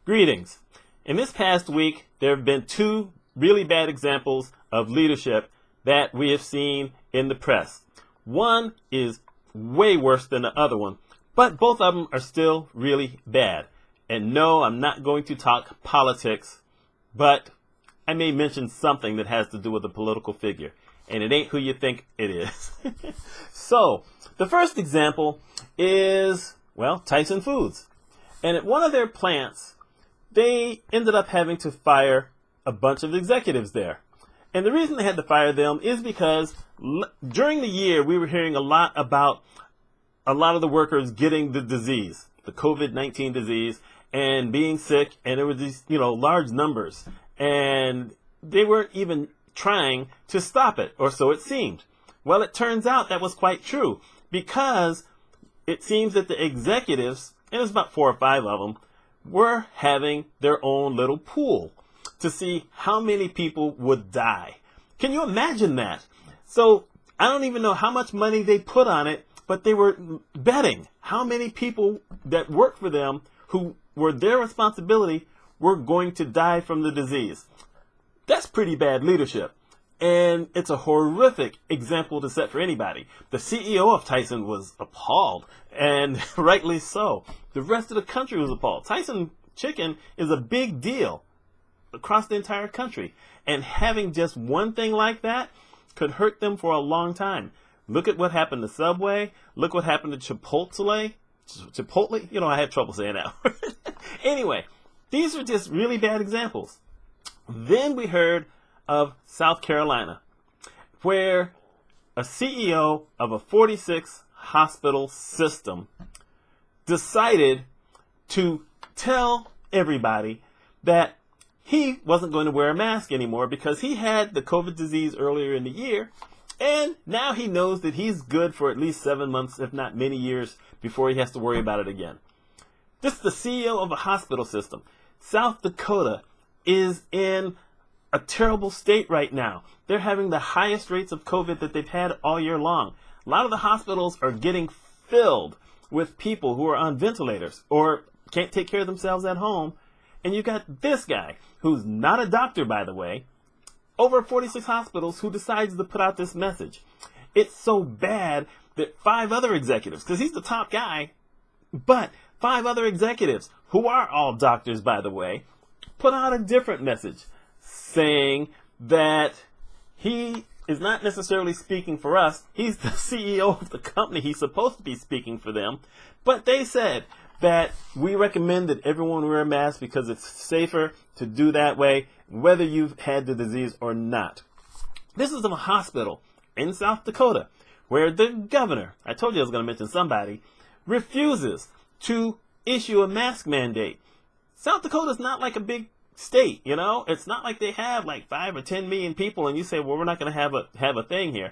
Greetings. In this past week, there have been two really bad examples of leadership that we have seen in the press. One is way worse than the other one, but both of them are still really bad. And no, I'm not going to talk politics, but I may mention something that has to do with a political figure. And it ain't who you think it is. So, the first example is, well, Tyson Foods. And at one of their plants, they ended up having to fire a bunch of executives there. And the reason they had to fire them is because during the year, we were hearing a lot about a lot of the workers getting the disease, the COVID-19 disease, and being sick, and there were these, large numbers. And they weren't even trying to stop it, or so it seemed. Well, it turns out that was quite true, because it seems that the executives, and it was about 4 or 5 of them, were having their own little pool to see how many people would die. Can you imagine that? So I don't even know how much money they put on it, but they were betting how many people that worked for them who were their responsibility were going to die from the disease. That's pretty bad leadership. And it's a horrific example to set for anybody. The CEO of Tyson was appalled, and rightly so. The rest of the country was appalled. Tyson chicken is a big deal across the entire country. And having just one thing like that could hurt them for a long time. Look at what happened to Subway. Look what happened to Chipotle. I had trouble saying that. Anyway, these are just really bad examples. Then we heard of South Carolina, where a CEO of a 46 hospital system decided to tell everybody that he wasn't going to wear a mask anymore because he had the COVID disease earlier in the year, and now he knows that he's good for at least 7 months, if not many years, before he has to worry about it again. This is the CEO of a hospital system. South Dakota is in a terrible state right now. They're having the highest rates of COVID that they've had all year long. A lot of the hospitals are getting filled with people who are on ventilators or can't take care of themselves at home. And you got this guy, who's not a doctor, by the way, over 46 hospitals, who decides to put out this message. It's so bad that 5 other executives, because he's the top guy, but 5 other executives, who are all doctors, by the way, put out a different message saying that he is not necessarily speaking for us. He's the CEO of the company. He's supposed to be speaking for them. But they said that we recommend that everyone wear a mask because it's safer to do that way, whether you've had the disease or not. This is a hospital in South Dakota where the governor, I told you I was going to mention somebody, refuses to issue a mask mandate. South Dakota is not like a big state, It's not like they have like 5 or 10 million people and you say, well, we're not going to have a thing here.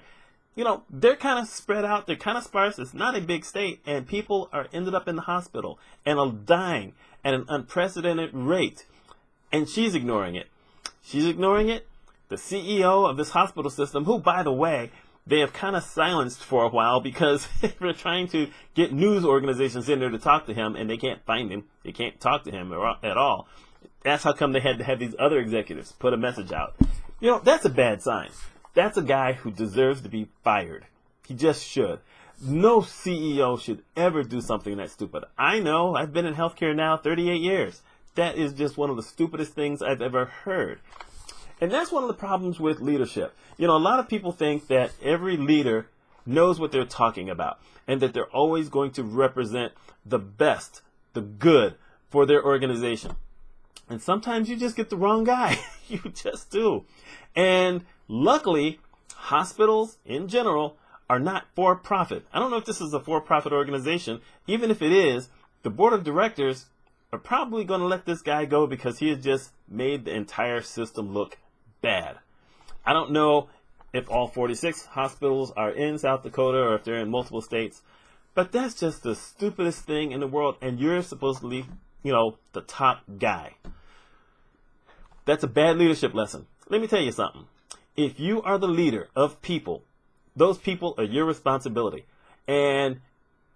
They're kind of spread out. They're kind of sparse. It's not a big state, and people are ended up in the hospital and are dying at an unprecedented rate. And she's ignoring it. She's ignoring it. The CEO of this hospital system, who, by the way, they have kind of silenced for a while because they're trying to get news organizations in there to talk to him, and they can't find him. They can't talk to him at all. That's how come they had to have these other executives put a message out. That's a bad sign. That's a guy who deserves to be fired. He just should. No CEO should ever do something that stupid. I know. I've been in healthcare now 38 years. That is just one of the stupidest things I've ever heard. And that's one of the problems with leadership. A lot of people think that every leader knows what they're talking about and that they're always going to represent the best, the good for their organization. And sometimes you just get the wrong guy. You just do. And luckily, hospitals in general are not for-profit. I don't know if this is a for-profit organization. Even if it is, the board of directors are probably going to let this guy go because he has just made the entire system look bad. I don't know if all 46 hospitals are in South Dakota or if they're in multiple states, but that's just the stupidest thing in the world, and you're supposedly, the top guy. That's a bad leadership lesson. Let me tell you something. If you are the leader of people, those people are your responsibility. And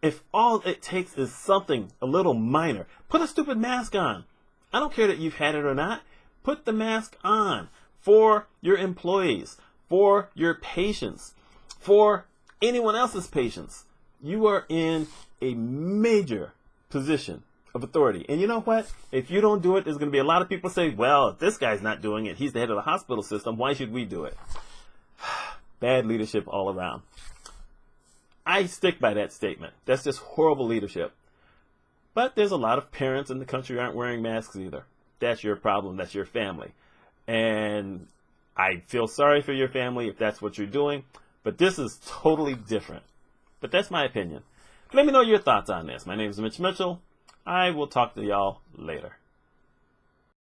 if all it takes is something a little minor, put a stupid mask on. I don't care that you've had it or not. Put the mask on for your employees, for your patients, for anyone else's patients. You are in a major position of authority. And you know what? If you don't do it, there's going to be a lot of people say, well, if this guy's not doing it, he's the head of the hospital system, why should we do it? Bad leadership all around. I stick by that statement. That's just horrible leadership. But there's a lot of parents in the country who aren't wearing masks either. That's your problem. That's your family. And I feel sorry for your family if that's what you're doing. But this is totally different. But that's my opinion. Let me know your thoughts on this. My name is Mitch Mitchell. I will talk to y'all later.